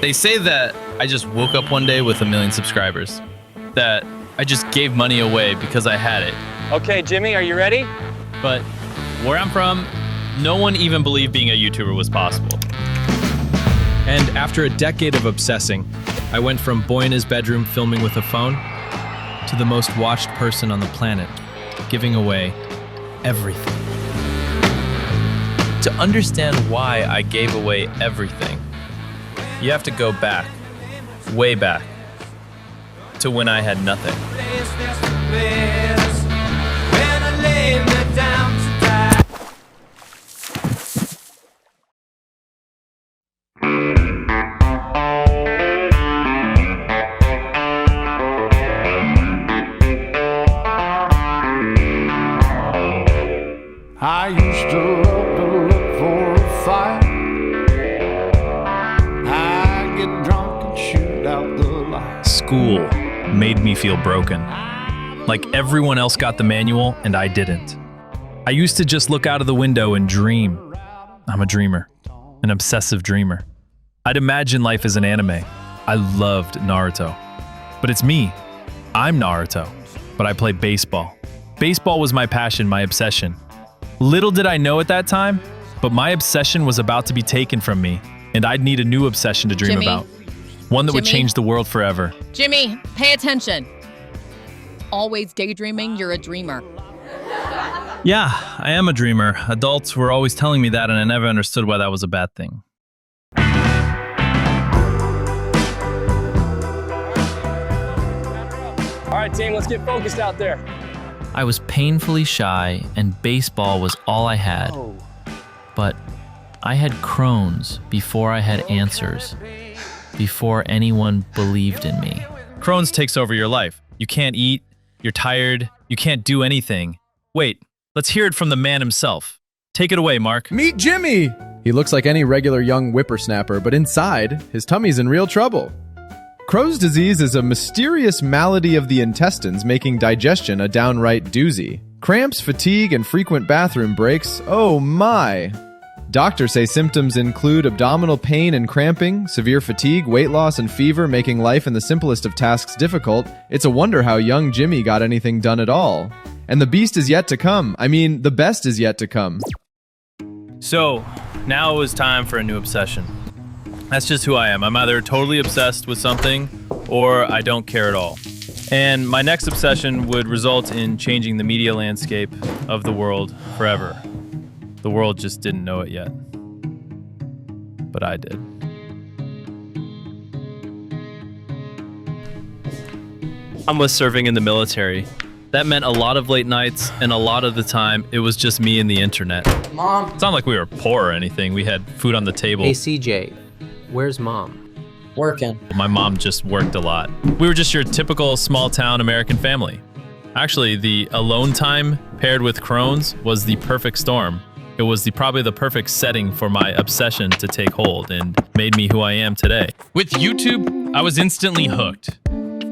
They say that I just woke up one day with 1 million subscribers. That I just gave money away because I had it. Okay, Jimmy, are you ready? But where I'm from, no one even believed being a YouTuber was possible. And after a decade of obsessing, I went from boy in his bedroom filming with a phone to the most watched person on the planet, giving away everything. To understand why I gave away everything, you have to go back, way back, to when I had nothing. I used to love to look for a fight. I get drunk and shoot out the lights. School made me feel broken. Like everyone else got the manual and I didn't. I used to just look out of the window and dream. I'm a dreamer, an obsessive dreamer. I'd imagine life as an anime. I loved Naruto. But it's me. I'm Naruto, but I play baseball. Baseball was my passion, my obsession. Little did I know at that time, but my obsession was about to be taken from me, and I'd need a new obsession to dream about. One that would change the world forever. Jimmy, pay attention. Always daydreaming, you're a dreamer. Yeah, I am a dreamer. Adults were always telling me that, and I never understood why that was a bad thing. All right, team, let's get focused out there. I was painfully shy, and baseball was all I had. But I had Crohn's before I had answers, before anyone believed in me. Crohn's takes over your life. You can't eat, you're tired, you can't do anything. Wait, let's hear it from the man himself. Take it away, Mark. Meet Jimmy! He looks like any regular young whippersnapper, but inside, his tummy's in real trouble. Crohn's disease is a mysterious malady of the intestines, making digestion a downright doozy. Cramps, fatigue, and frequent bathroom breaks, oh my! Doctors say symptoms include abdominal pain and cramping, severe fatigue, weight loss, and fever, making life in the simplest of tasks difficult. It's a wonder how young Jimmy got anything done at all. And the beast is yet to come. I mean, the best is yet to come. So, now it was time for a new obsession. That's just who I am. I'm either totally obsessed with something, or I don't care at all. And my next obsession would result in changing the media landscape of the world forever. The world just didn't know it yet. But I did. I was serving in the military. That meant a lot of late nights, and a lot of the time, it was just me and the internet. Mom. It's not like we were poor or anything. We had food on the table. Hey, CJ, where's Mom? Working. My mom just worked a lot. We were just your typical small-town American family. Actually, the alone time paired with Crohn's was the perfect storm. It was probably the perfect setting for my obsession to take hold and made me who I am today. With YouTube, I was instantly hooked.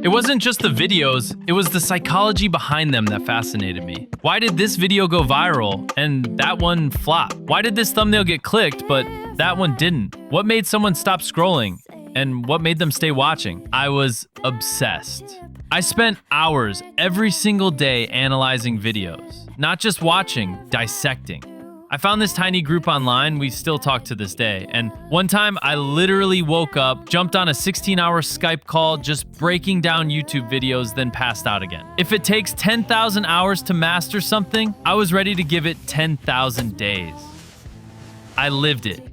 It wasn't just the videos, it was the psychology behind them that fascinated me. Why did this video go viral and that one flop? Why did this thumbnail get clicked but that one didn't? What made someone stop scrolling? And what made them stay watching? I was obsessed. I spent hours every single day analyzing videos. Not just watching, dissecting. I found this tiny group online, we still talk to this day, and one time I literally woke up, jumped on a 16-hour Skype call, just breaking down YouTube videos, then passed out again. If it takes 10,000 hours to master something, I was ready to give it 10,000 days. I lived it,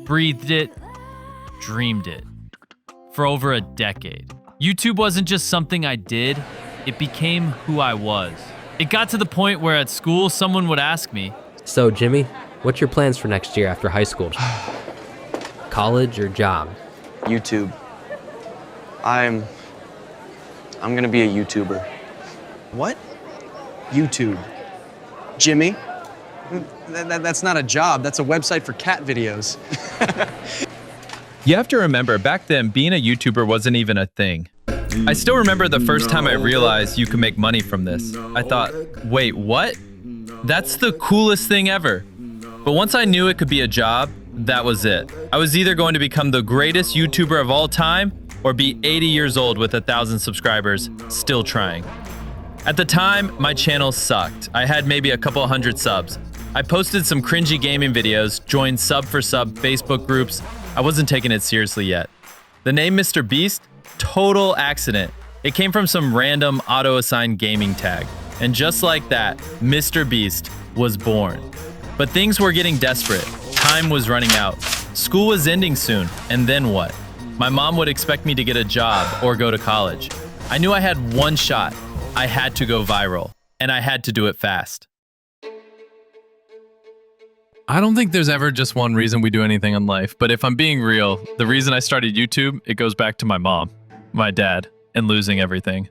breathed it, dreamed it. For over a decade. YouTube wasn't just something I did, it became who I was. It got to the point where at school, someone would ask me, So, Jimmy, what's your plans for next year after high school? College or job? YouTube. I'm gonna be a YouTuber. What? YouTube. Jimmy? That's not a job, that's a website for cat videos. You have to remember, back then, being a YouTuber wasn't even a thing. I still remember the first time I realized you could make money from this. I thought, wait, what? That's the coolest thing ever. But once I knew it could be a job, that was it. I was either going to become the greatest YouTuber of all time or be 80 years old with 1,000 subscribers, still trying. At the time, my channel sucked. I had maybe a couple hundred subs. I posted some cringy gaming videos, joined sub for sub Facebook groups. I wasn't taking it seriously yet. The name MrBeast? Total accident. It came from some random auto-assigned gaming tag. And just like that, MrBeast was born. But things were getting desperate. Time was running out. School was ending soon, and then what? My mom would expect me to get a job or go to college. I knew I had one shot. I had to go viral, and I had to do it fast. I don't think there's ever just one reason we do anything in life, but if I'm being real, the reason I started YouTube, it goes back to my mom, my dad, and losing everything.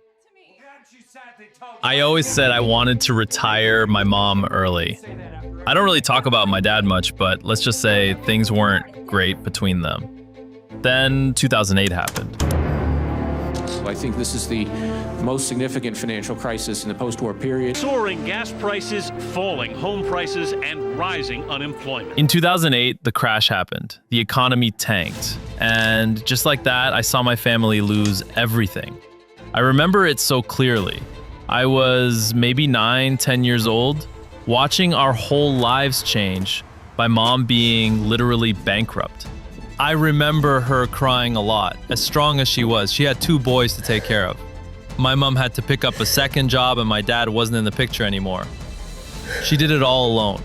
I always said I wanted to retire my mom early. I don't really talk about my dad much, but let's just say things weren't great between them. Then 2008 happened. I think this is the most significant financial crisis in the post-war period. Soaring gas prices, falling home prices, and rising unemployment. In 2008, the crash happened. The economy tanked. And just like that, I saw my family lose everything. I remember it so clearly. I was maybe 9, 10 years old, watching our whole lives change by mom being literally bankrupt. I remember her crying a lot, as strong as she was. She had 2 boys to take care of. My mom had to pick up a second job and my dad wasn't in the picture anymore. She did it all alone.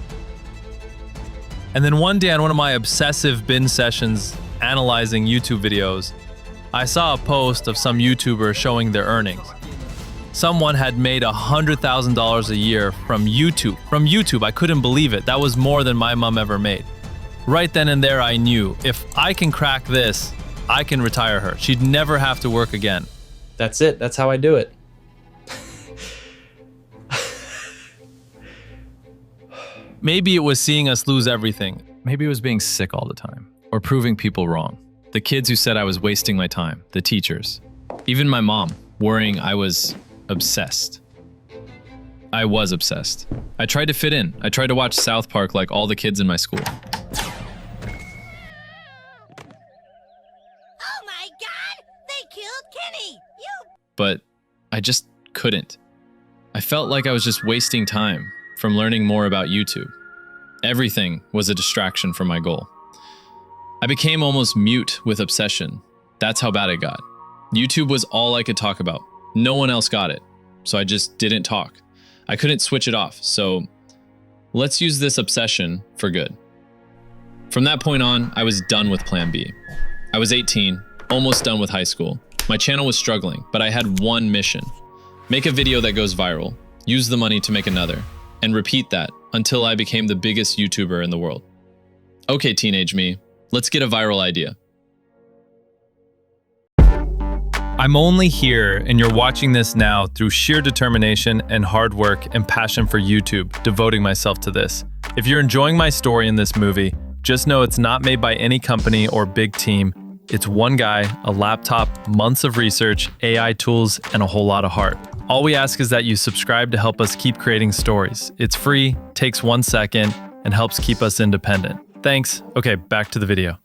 And then one day on one of my obsessive binge sessions analyzing YouTube videos, I saw a post of some YouTuber showing their earnings. Someone had made $100,000 a year from YouTube. From YouTube, I couldn't believe it. That was more than my mom ever made. Right then and there, I knew, if I can crack this, I can retire her. She'd never have to work again. That's it. That's how I do it. Maybe it was seeing us lose everything. Maybe it was being sick all the time, or proving people wrong. The kids who said I was wasting my time, the teachers, even my mom, worrying I was obsessed. I was obsessed. I tried to fit in. I tried to watch South Park like all the kids in my school. But I just couldn't. I felt like I was just wasting time from learning more about YouTube. Everything was a distraction from my goal. I became almost mute with obsession. That's how bad it got. YouTube was all I could talk about. No one else got it, so I just didn't talk. I couldn't switch it off, so let's use this obsession for good. From that point on, I was done with Plan B. I was 18, almost done with high school. My channel was struggling, but I had one mission. Make a video that goes viral, use the money to make another, and repeat that until I became the biggest YouTuber in the world. Okay, teenage me, let's get a viral idea. I'm only here, and you're watching this now through sheer determination and hard work and passion for YouTube, devoting myself to this. If you're enjoying my story in this movie, just know it's not made by any company or big team. It's one guy, a laptop, months of research, AI tools, and a whole lot of heart. All we ask is that you subscribe to help us keep creating stories. It's free, takes 1 second, and helps keep us independent. Thanks. Okay, back to the video.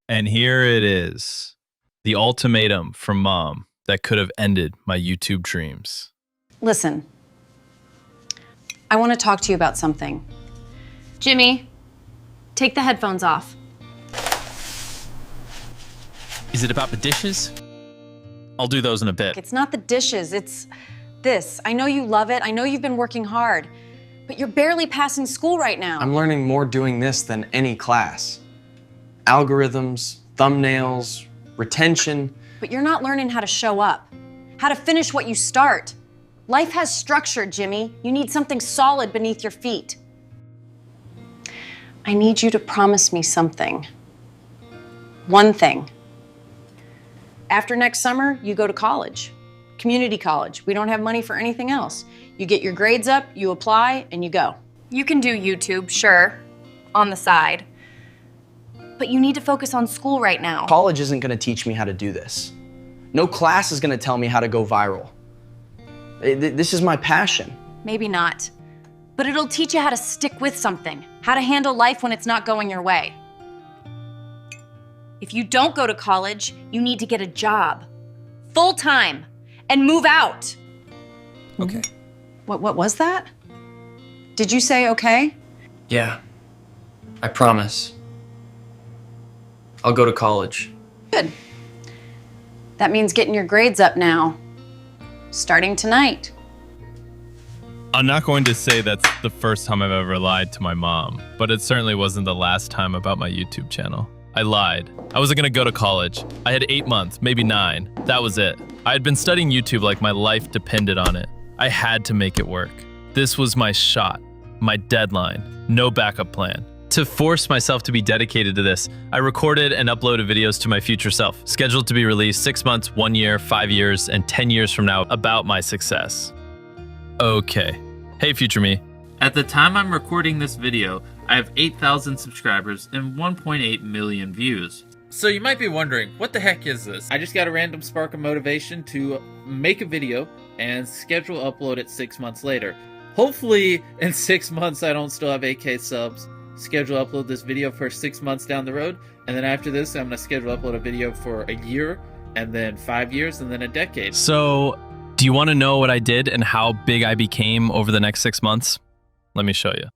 And here it is. The ultimatum from mom that could have ended my YouTube dreams. Listen, I want to talk to you about something. Jimmy, take the headphones off. Is it about the dishes? I'll do those in a bit. It's not the dishes, it's this. I know you love it, I know you've been working hard, but you're barely passing school right now. I'm learning more doing this than any class. Algorithms, thumbnails, retention. But you're not learning how to show up, how to finish what you start. Life has structure, Jimmy. You need something solid beneath your feet. I need you to promise me something. One thing. After next summer, you go to college, community college. We don't have money for anything else. You get your grades up, you apply, and you go. You can do YouTube, sure, on the side. But you need to focus on school right now. College isn't gonna teach me how to do this. No class is gonna tell me how to go viral. This is my passion. Maybe not, but it'll teach you how to stick with something, how to handle life when it's not going your way. If you don't go to college, you need to get a job, full-time, and move out. Okay. What was that? Did you say okay? Yeah. I promise. I'll go to college. Good. That means getting your grades up now. Starting tonight. I'm not going to say that's the first time I've ever lied to my mom, but it certainly wasn't the last time about my YouTube channel. I lied. I wasn't gonna go to college. I had 8 months, maybe 9. That was it. I had been studying YouTube like my life depended on it. I had to make it work. This was my shot, my deadline, no backup plan. To force myself to be dedicated to this, I recorded and uploaded videos to my future self, scheduled to be released 6 months, 1 year, 5 years, and 10 years from now about my success. Okay. Hey, future me. At the time I'm recording this video, I have 8,000 subscribers and 1.8 million views. So you might be wondering, what the heck is this? I just got a random spark of motivation to make a video and schedule upload it 6 months later. Hopefully in 6 months I don't still have 8K subs. Schedule upload this video for 6 months down the road, and then after this I'm gonna schedule upload a video for a year, and then 5 years, and then a decade. So, do you want to know what I did and how big I became over the next 6 months? Let me show you.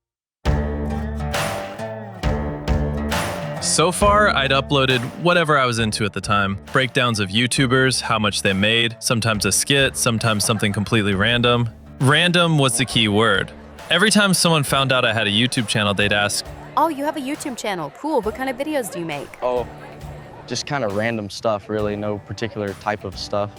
So far, I'd uploaded whatever I was into at the time. Breakdowns of YouTubers, how much they made, sometimes a skit, sometimes something completely random. Random was the key word. Every time someone found out I had a YouTube channel, they'd ask, "Oh, you have a YouTube channel. Cool. What kind of videos do you make?" Oh, just kind of random stuff, really. No particular type of stuff.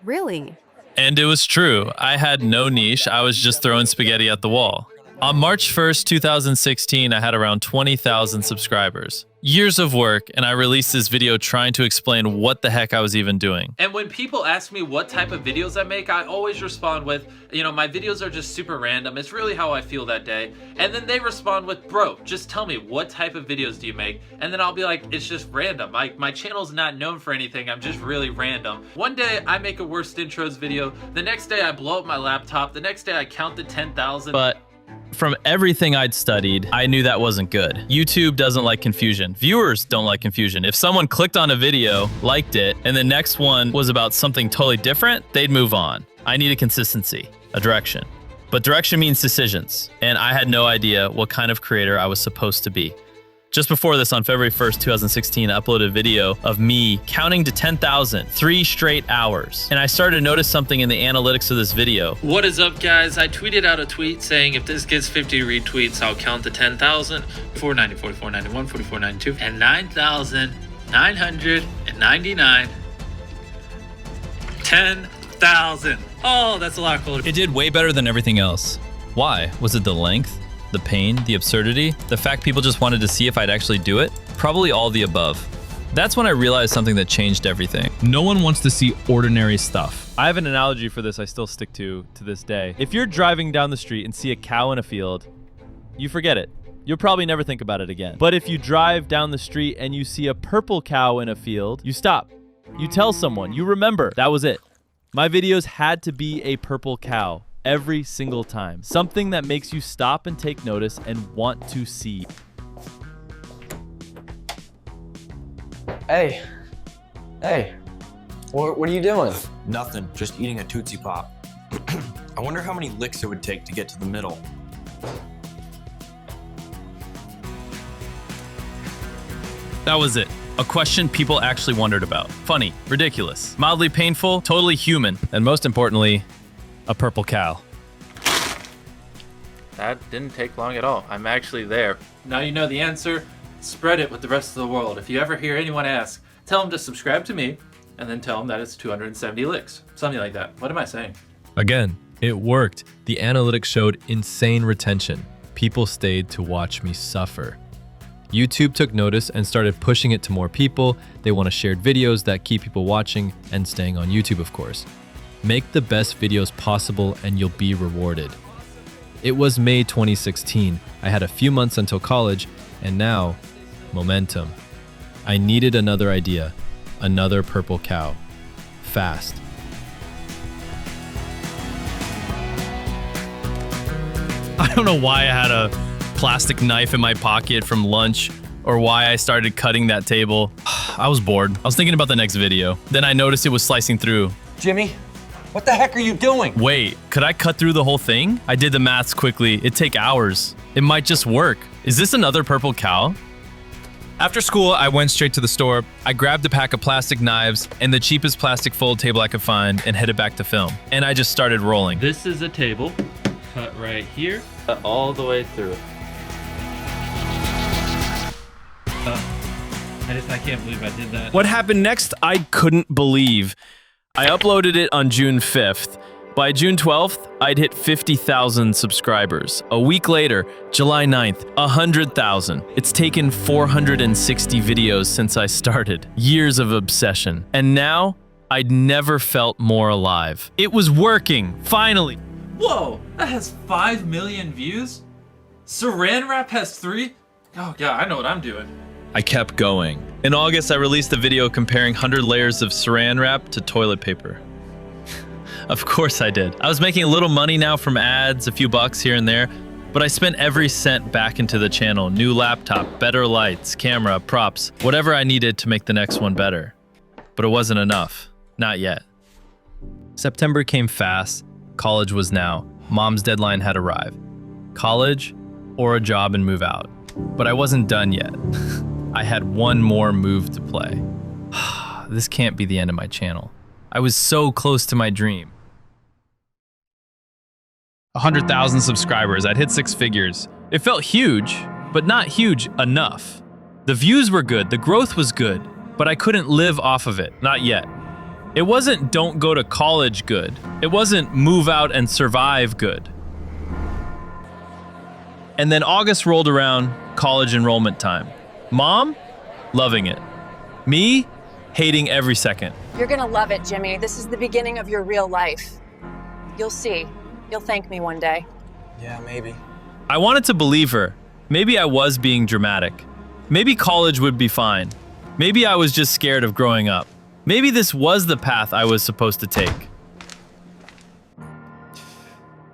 Really? And it was true. I had no niche. I was just throwing spaghetti at the wall. On March 1st, 2016, I had around 20,000 subscribers. Years of work, and I released this video trying to explain what the heck I was even doing. And when people ask me what type of videos I make, I always respond with, my videos are just super random. It's really how I feel that day. And then they respond with, bro, just tell me, what type of videos do you make? And then I'll be like, it's just random. My channel's not known for anything. I'm just really random. One day I make a worst intros video. The next day I blow up my laptop. The next day I count to 10,000. But from everything I'd studied, I knew that wasn't good. YouTube doesn't like confusion. Viewers don't like confusion. If someone clicked on a video, liked it, and the next one was about something totally different, they'd move on. I needed consistency, a direction. But direction means decisions, and I had no idea what kind of creator I was supposed to be. Just before this, on February 1st, 2016, I uploaded a video of me counting to 10,000, 3 straight hours. And I started to notice something in the analytics of this video. What is up, guys? I tweeted out a tweet saying if this gets 50 retweets, I'll count to 10,000, 490, 4491, 4492, and 9,999. 10,000. Oh, that's a lot cooler. It did way better than everything else. Why? Was it the length? The pain, the absurdity, the fact people just wanted to see if I'd actually do it? Probably all the above. That's when I realized something that changed everything. No one wants to see ordinary stuff. I have an analogy for this I still stick to this day. If you're driving down the street and see a cow in a field, you forget it. You'll probably never think about it again. But if you drive down the street and you see a purple cow in a field, you stop. You tell someone, you remember, that was it. My videos had to be a purple cow. Every single time. Something that makes you stop and take notice and want to see. Hey. What are you doing? Nothing, just eating a Tootsie Pop. I wonder how many licks it would take to get to the middle. That was it. A question people actually wondered about. Funny, ridiculous, mildly painful, totally human, and most importantly, a purple cow. That didn't take long at all. I'm actually there. Now you know the answer. Spread it with the rest of the world. If you ever hear anyone ask, tell them to subscribe to me, and then tell them that it's 270 licks. Something like that. What am I saying? Again, it worked. The analytics showed insane retention. People stayed to watch me suffer. YouTube took notice and started pushing it to more people. They want to share videos that keep people watching and staying on YouTube, of course. Make the best videos possible and you'll be rewarded. It was May 2016. I had a few months until college, and now, momentum. I needed another idea, another purple cow. Fast. I don't know why I had a plastic knife in my pocket from lunch or why I started cutting that table. I was bored. I was thinking about the next video. Then I noticed it was slicing through. Jimmy, what the heck are you doing? Wait, could I cut through the whole thing? I did the maths quickly. It'd take hours. It might just work. Is this another purple cow? After school, I went straight to the store. I grabbed a pack of plastic knives and the cheapest plastic fold table I could find and headed back to film. And I just started rolling. This is a table, cut right here, cut all the way through. I can't believe I did that. What happened next, I couldn't believe. I uploaded it on June 5th. By June 12th, I'd hit 50,000 subscribers. A week later, July 9th, 100,000. It's taken 460 videos since I started. Years of obsession. And now, I'd never felt more alive. It was working, finally. Whoa, that has 5 million views? Saran wrap has 3? Oh yeah, I know what I'm doing. I kept going. In August, I released a video comparing 100 layers of saran wrap to toilet paper. Of course I did. I was making a little money now from ads, a few bucks here and there, but I spent every cent back into the channel. New laptop, better lights, camera, props, whatever I needed to make the next one better. But it wasn't enough. Not yet. September came fast. College was now. Mom's deadline had arrived. College or a job and move out. But I wasn't done yet. I had one more move to play. This can't be the end of my channel. I was so close to my dream. 100,000 subscribers, I'd hit 6 figures. It felt huge, but not huge enough. The views were good, the growth was good, but I couldn't live off of it, not yet. It wasn't don't go to college good. It wasn't move out and survive good. And then August rolled around, college enrollment time. Mom, loving it. Me, hating every second. You're gonna love it, Jimmy. This is the beginning of your real life. You'll see. You'll thank me one day. Yeah, maybe. I wanted to believe her. Maybe I was being dramatic. Maybe college would be fine. Maybe I was just scared of growing up. Maybe this was the path I was supposed to take.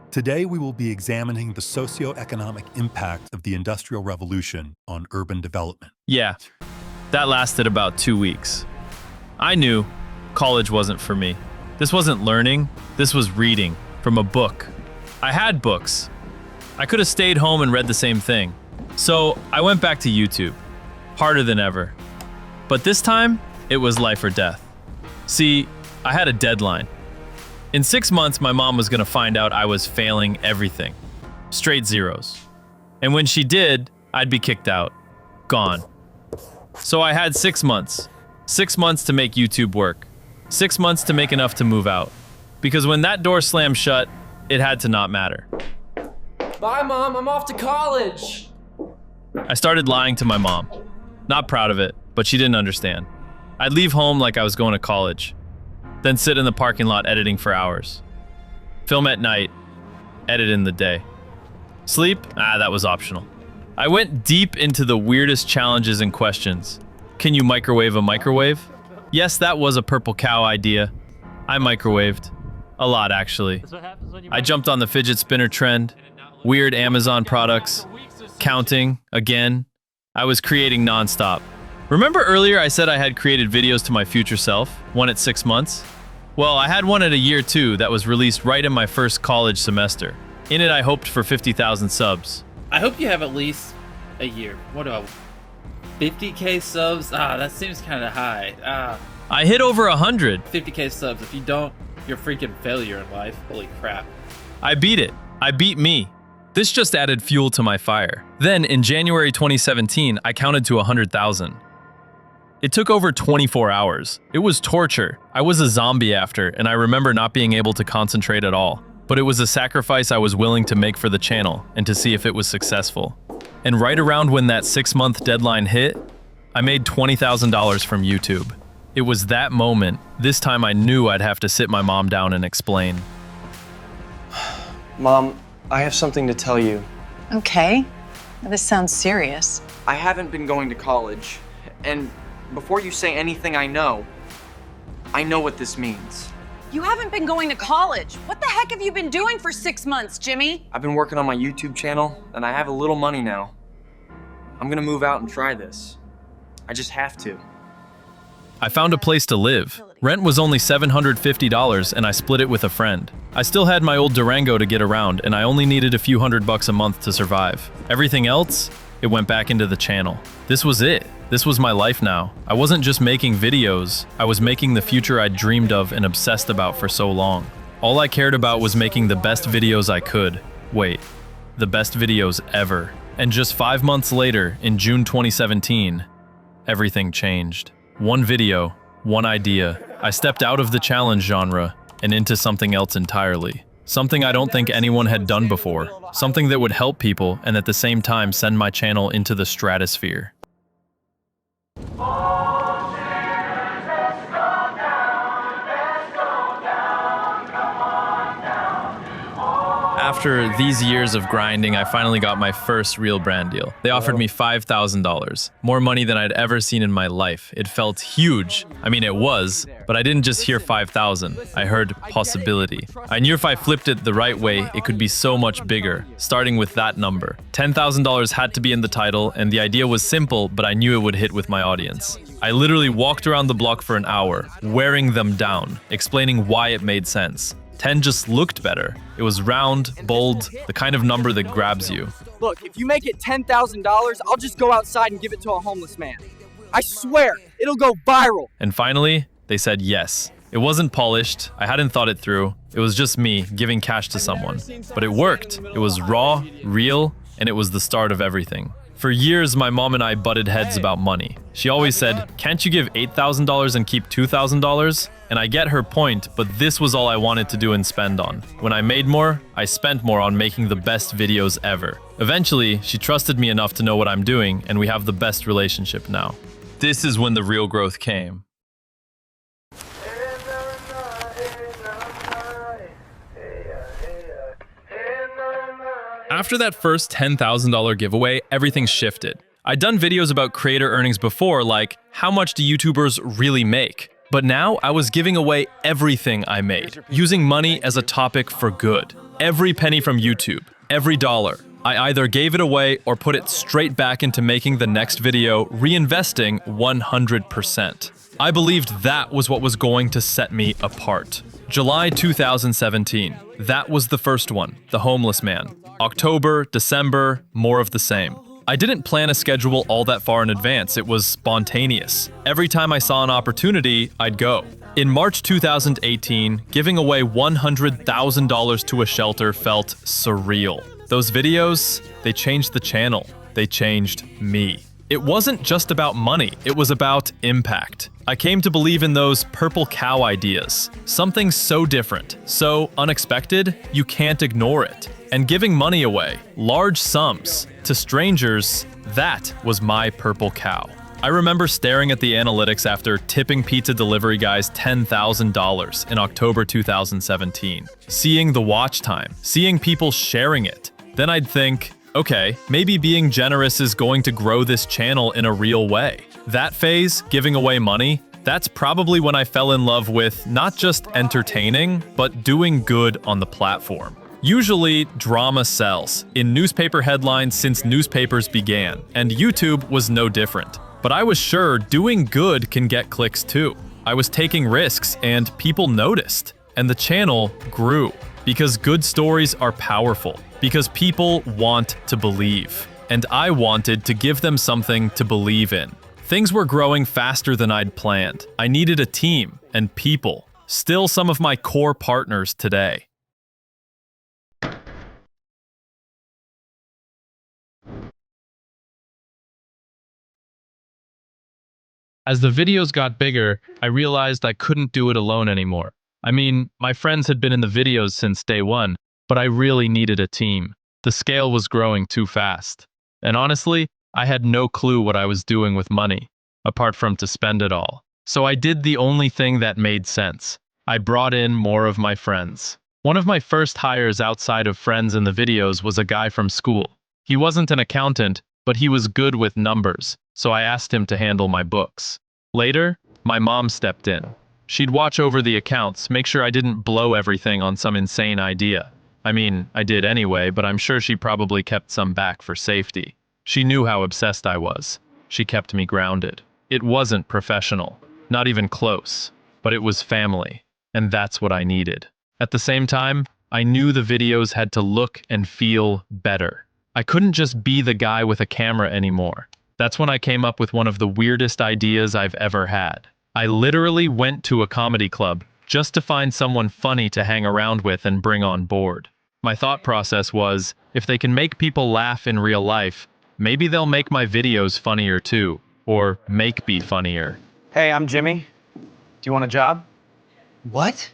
Today, we will be examining the socioeconomic impact of the Industrial Revolution on urban development. Yeah, that lasted about 2 weeks. I knew college wasn't for me. This wasn't learning, this was reading from a book. I had books. I could have stayed home and read the same thing. So I went back to YouTube, harder than ever. But this time, it was life or death. See, I had a deadline. In 6 months, my mom was gonna find out I was failing everything. Straight zeros. And when she did, I'd be kicked out. Gone. So I had 6 months. 6 months to make YouTube work. 6 months to make enough to move out. Because when that door slammed shut, it had to not matter. Bye, Mom. I'm off to college. I started lying to my mom. Not proud of it, but she didn't understand. I'd leave home like I was going to college. Then sit in the parking lot editing for hours. Film at night, edit in the day. Sleep? That was optional. I went deep into the weirdest challenges and questions. Can you microwave a microwave? Yes, that was a purple cow idea. I microwaved. A lot, actually. I jumped on the fidget spinner trend, weird Amazon products, counting, again. I was creating nonstop. Remember earlier I said I had created videos to my future self, one at 6 months? Well, I had one at a year 2 that was released right in my first college semester. In it, I hoped for 50,000 subs. I hope you have at least a year. What do I... 50K subs? That seems kind of high. I hit over 100. 50K subs. If you don't, you're a freaking failure in life. Holy crap. I beat it. I beat me. This just added fuel to my fire. Then, in January 2017, I counted to 100,000. It took over 24 hours. It was torture. I was a zombie after, and I remember not being able to concentrate at all. But it was a sacrifice I was willing to make for the channel, and to see if it was successful. And right around when that 6-month deadline hit, I made $20,000 from YouTube. It was that moment, this time I knew I'd have to sit my mom down and explain. Mom, I have something to tell you. Okay. This sounds serious. I haven't been going to college, and before you say anything I know what this means. You haven't been going to college. What the heck have you been doing for 6 months, Jimmy? I've been working on my YouTube channel, and I have a little money now. I'm gonna move out and try this. I just have to. I found a place to live. Rent was only $750 and I split it with a friend. I still had my old Durango to get around and I only needed a few $100 a month to survive. Everything else, it went back into the channel. This was it. This was my life now. I wasn't just making videos, I was making the future I'd dreamed of and obsessed about for so long. All I cared about was making the best videos I could. Wait, the best videos ever. And just 5 months later, in June 2017, everything changed. One video, one idea. I stepped out of the challenge genre and into something else entirely. Something I don't think anyone had done before. Something that would help people and at the same time send my channel into the stratosphere. After these years of grinding, I finally got my first real brand deal. They offered me $5,000, more money than I'd ever seen in my life. It felt huge. I mean, it was, but I didn't just hear 5,000. I heard possibility. I knew if I flipped it the right way, it could be so much bigger, starting with that number. $10,000 had to be in the title, and the idea was simple, but I knew it would hit with my audience. I literally walked around the block for an hour, wearing them down, explaining why it made sense. 10 just looked better. It was round, bold, the kind of number that grabs you. Look, if you make it $10,000, I'll just go outside and give it to a homeless man. I swear, it'll go viral. And finally, they said yes. It wasn't polished, I hadn't thought it through. It was just me giving cash to someone. But it worked. It was raw, real, and it was the start of everything. For years, my mom and I butted heads about money. She always said, "Can't you give $8,000 and keep $2,000? And I get her point, but this was all I wanted to do and spend on. When I made more, I spent more on making the best videos ever. Eventually, she trusted me enough to know what I'm doing, and we have the best relationship now. This is when the real growth came. After that first $10,000 giveaway, everything shifted. I'd done videos about creator earnings before, like, how much do YouTubers really make? But now I was giving away everything I made, using money as a topic for good. Every penny from YouTube, every dollar. I either gave it away or put it straight back into making the next video, reinvesting 100%. I believed that was what was going to set me apart. July 2017. That was the first one, the homeless man. October, December, more of the same. I didn't plan a schedule all that far in advance, it was spontaneous. Every time I saw an opportunity, I'd go. In March 2018, giving away $100,000 to a shelter felt surreal. Those videos, they changed the channel. They changed me. It wasn't just about money, it was about impact. I came to believe in those purple cow ideas. Something so different, so unexpected, you can't ignore it. And giving money away, large sums, to strangers, that was my purple cow. I remember staring at the analytics after tipping pizza delivery guys $10,000 in October 2017. Seeing the watch time, seeing people sharing it. Then I'd think, okay, maybe being generous is going to grow this channel in a real way. That phase, giving away money, that's probably when I fell in love with not just entertaining, but doing good on the platform. Usually, drama sells, in newspaper headlines since newspapers began, and YouTube was no different. But I was sure doing good can get clicks too. I was taking risks, and people noticed. And the channel grew. Because good stories are powerful. Because people want to believe. And I wanted to give them something to believe in. Things were growing faster than I'd planned. I needed a team and people. Still some of my core partners today. As the videos got bigger, I realized I couldn't do it alone anymore. I mean, my friends had been in the videos since day one, but I really needed a team. The scale was growing too fast. And honestly, I had no clue what I was doing with money, apart from to spend it all. So I did the only thing that made sense. I brought in more of my friends. One of my first hires outside of friends in the videos was a guy from school. He wasn't an accountant, but he was good with numbers, so I asked him to handle my books. Later, my mom stepped in. She'd watch over the accounts, make sure I didn't blow everything on some insane idea. I mean, I did anyway, but I'm sure she probably kept some back for safety. She knew how obsessed I was. She kept me grounded. It wasn't professional, not even close, but it was family, and that's what I needed. At the same time, I knew the videos had to look and feel better. I couldn't just be the guy with a camera anymore. That's when I came up with one of the weirdest ideas I've ever had. I literally went to a comedy club just to find someone funny to hang around with and bring on board. My thought process was, if they can make people laugh in real life, maybe they'll make my videos funnier too, or make me funnier. Hey, I'm Jimmy. Do you want a job? What?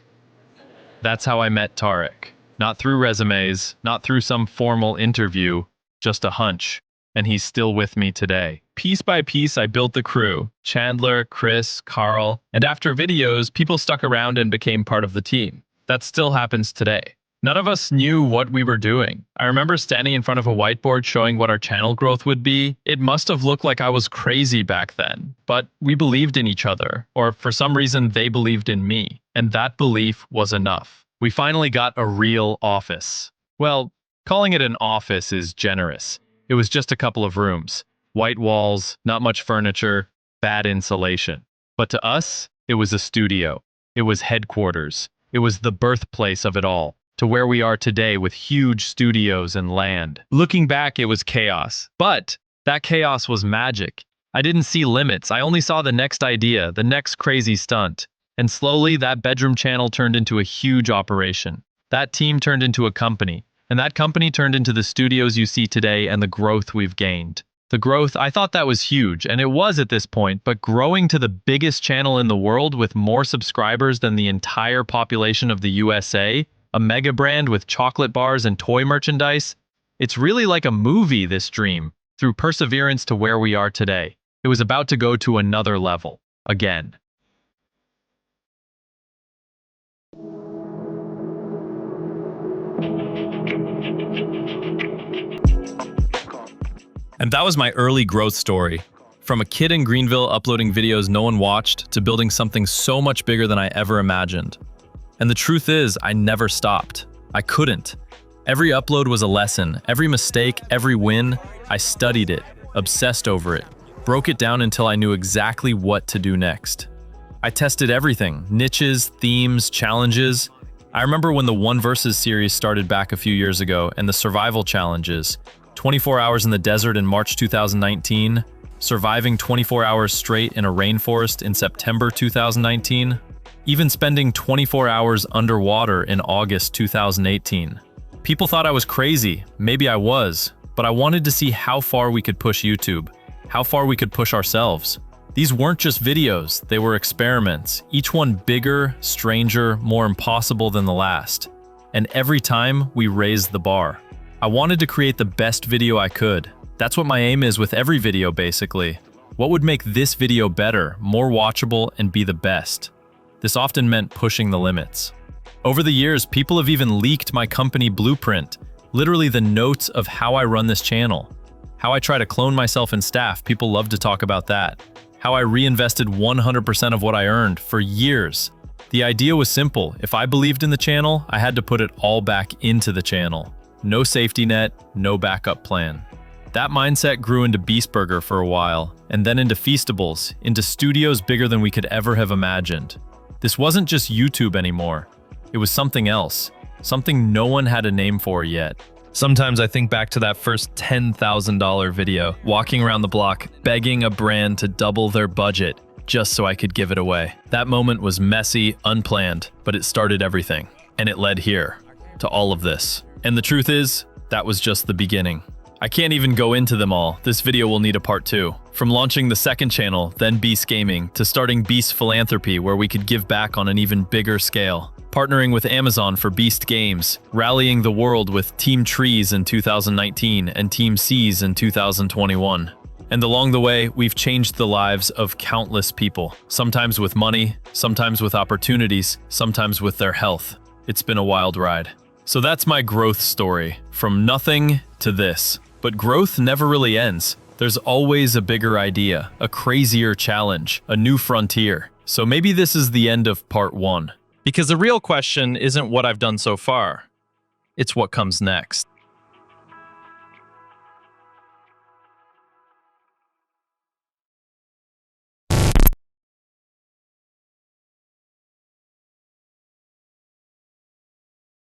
That's how I met Tarek. Not through resumes, not through some formal interview, just a hunch. And he's still with me today. Piece by piece, I built the crew. Chandler, Chris, Carl, and after videos, people stuck around and became part of the team. That still happens today. None of us knew what we were doing. I remember standing in front of a whiteboard showing what our channel growth would be. It must have looked like I was crazy back then, but we believed in each other, or for some reason they believed in me, and that belief was enough. We finally got a real office. Well, calling it an office is generous. It was just a couple of rooms. White walls, not much furniture, bad insulation. But to us, it was a studio. It was headquarters. It was the birthplace of it all, to where we are today with huge studios and land. Looking back, it was chaos. But that chaos was magic. I didn't see limits. I only saw the next idea, the next crazy stunt. And slowly, that bedroom channel turned into a huge operation. That team turned into a company. And that company turned into the studios you see today and the growth we've gained. The growth, I thought that was huge, and it was at this point, but growing to the biggest channel in the world with more subscribers than the entire population of the USA, a mega brand with chocolate bars and toy merchandise, it's really like a movie, this dream, through perseverance to where we are today. It was about to go to another level, again. And that was my early growth story. From a kid in Greenville uploading videos no one watched to building something so much bigger than I ever imagined. And the truth is, I never stopped. I couldn't. Every upload was a lesson. Every mistake, every win, I studied it, obsessed over it, broke it down until I knew exactly what to do next. I tested everything, niches, themes, challenges. I remember when the One Versus series started back a few years ago and the survival challenges. 24 hours in the desert in March 2019, surviving 24 hours straight in a rainforest in September 2019, even spending 24 hours underwater in August 2018. People thought I was crazy, maybe I was, but I wanted to see how far we could push YouTube, how far we could push ourselves. These weren't just videos, they were experiments, each one bigger, stranger, more impossible than the last. And every time, we raised the bar. I wanted to create the best video I could. That's what my aim is with every video, basically. What would make this video better, more watchable, and be the best? This often meant pushing the limits. Over the years, people have even leaked my company blueprint, literally the notes of how I run this channel. How I try to clone myself and staff, people love to talk about that. How I reinvested 100% of what I earned for years. The idea was simple. If I believed in the channel, I had to put it all back into the channel. No safety net, no backup plan. That mindset grew into Beast Burger for a while, and then into Feastables, into studios bigger than we could ever have imagined. This wasn't just YouTube anymore. It was something else, something no one had a name for yet. Sometimes I think back to that first $10,000 video, walking around the block, begging a brand to double their budget just so I could give it away. That moment was messy, unplanned, but it started everything. And it led here, to all of this. And the truth is, that was just the beginning. I can't even go into them all. This video will need a part 2. From launching the second channel, then Beast Gaming, to starting Beast Philanthropy where we could give back on an even bigger scale. Partnering with Amazon for Beast Games, rallying the world with Team Trees in 2019 and Team Seas in 2021. And along the way, we've changed the lives of countless people. Sometimes with money, sometimes with opportunities, sometimes with their health. It's been a wild ride. So that's my growth story, from nothing to this. But growth never really ends. There's always a bigger idea, a crazier challenge, a new frontier. So maybe this is the end of part 1. Because the real question isn't what I've done so far, it's what comes next.